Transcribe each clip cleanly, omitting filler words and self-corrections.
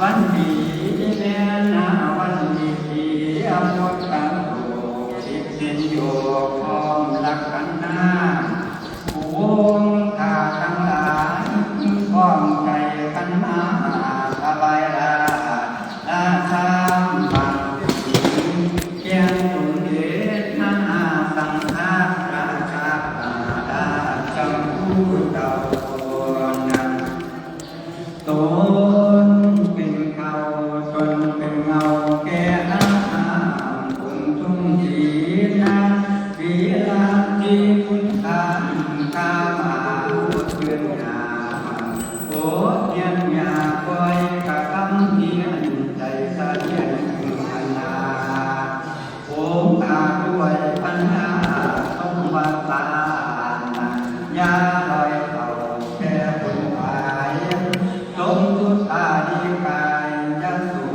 วันดีแม่นาวันดีอมตะโลสิบสินโยพร้อมรักกันนาผู้วงข้าทั้งหลายพร้อมใจกันมาสบายราราชาบังเกียงตุนเดชนาสังฆาราชาดาจำผู้เจ้านั้นตนเป็นเขาตนเป็นเงาแก่อาคุณทุ่งจีนาวิลาที่คุณทานข้ามาเพื่อนยาโอเทียนยาคอยกะคำเทียนใจสะเทียนพันนาโอตาด้วยปัญญาต้องวัดตายาลอยเขาแค่คนหายลงทุตาดีกายยันสู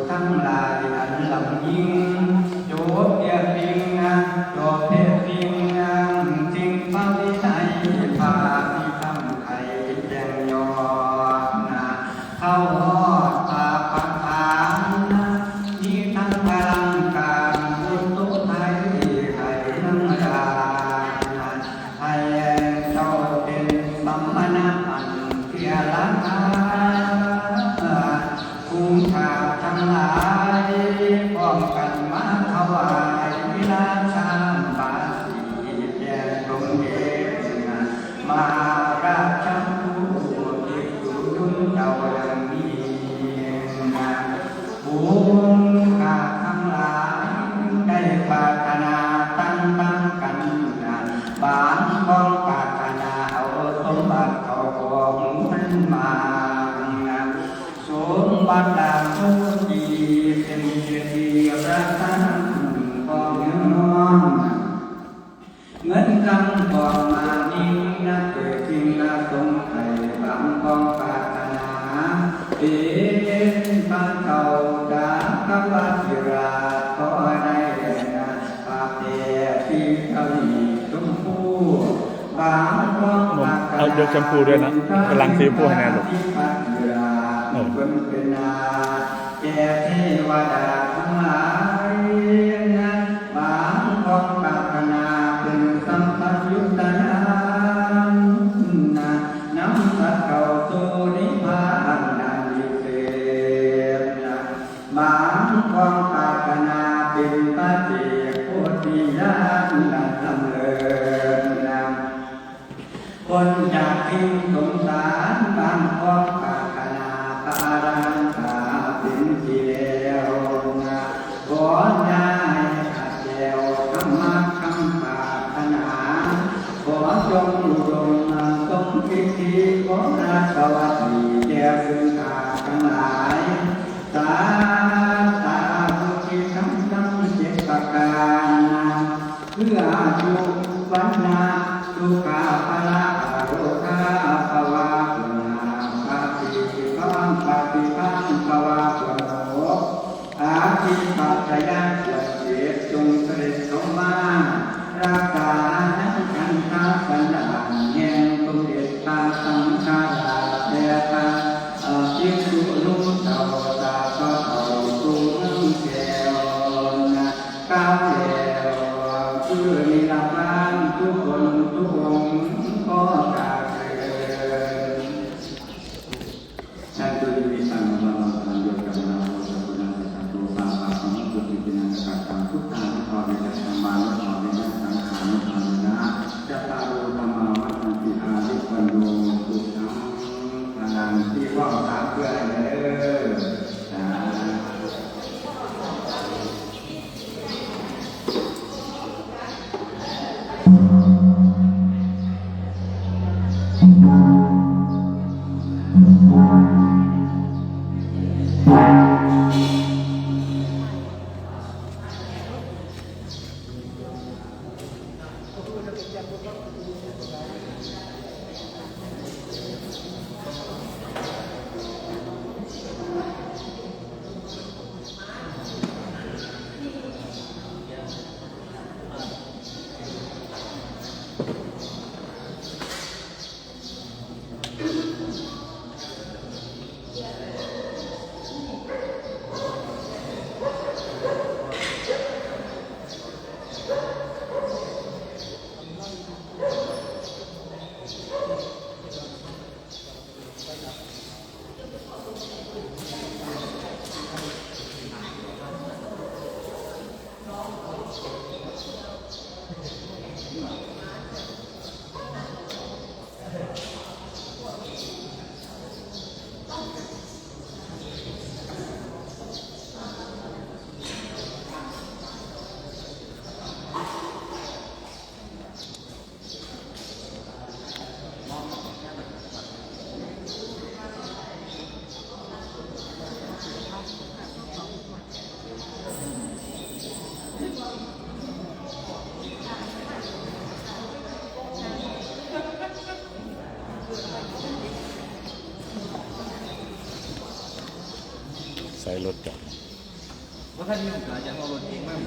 ทั้งหลายอันลำยิ่งโยบเพียปิงโยบเพียปิงจริงพระวินัยพาที่ทำไทยแจ้งยอดเข้าหอดตาปักฐานนี่ทั้งพลังการบุญตุไทยให้ทั้งราให้เจ้าเป็นสัมมนาอันเทียละคุ้มค่าทั้งหลายพร้อมกันมาถวายวิลาชาบาสีแด่ตรงเดชมาราชผู้ที่สุดุลเจ้ายังมีคุ้มค่าทั้งหลายได้ปรารถนาตั้งกันบางบ้องปรารถนาเอาสมบัติเขาของมันมาสมบัติดาทุกทีเป็นเกียรติรัตนของน้องเงินคำบอกมานิ่งนักเกิดจริงนักสมไข่บางบ้องปรารถนาเป็นพระเจ้าดาพระวัชิราขอได้นะภาพเดียที่เขาดีทุกผู้บางบ้องปรารถนาเอายกแชมพูด้วยนะกำลังซื้อพวกให้แน่ลูกคนเป็นนาแก่เทวดาทั้งหลายนะบางของปรารถนาเป็นสัมปัญญุตยานนะนำสัตว์เข้าสู่นิพพานนันวิเศษนะบางของปรารถนาเป็นพระเจ้าโพธิญาณนันดำเนินนะคนจากทิ้งสงสารบางของปรารถนาปารังคาเป็นที่แล้วนะก่อนย้ายขาดแก้วธรรมะคำปรารถนาขอจงอุดมทรงพิธีขอราชวัตรีแก่ซึ่งข้าทั้งหลายสาธุที่ทั้งเจ็ดประการเพื่ออายุวันนาสุขาภละโรคาภวะปฏิปันภวะโสอาทิปัจจยะเกิดจงเสด็จเข้ามารักษานักขันธสันดานแห่งสมเด็จพระสังฆราชแด่พระภิกษุนุ่งเจ้าตาพระเฒ่าสูงแก้วก้าวแก้วคือนิรันดร์ทุกคนทุกองค์ก็กราบเถิดฉันตุลิสังวรสังโยกรรมนาโสกุณาสัตตุปาปะสังกุติปินังกัตตังทุกทางพอในจักรวาลและพอในสังขารพอในนะจะตาโลธรรมาวัฏันติอาลิปันโนสุขังพลังที่พ่อถามเพื่ออะไร ศัยรถจอด ว่าท่านมีโอกาสจะเอารถเองมาก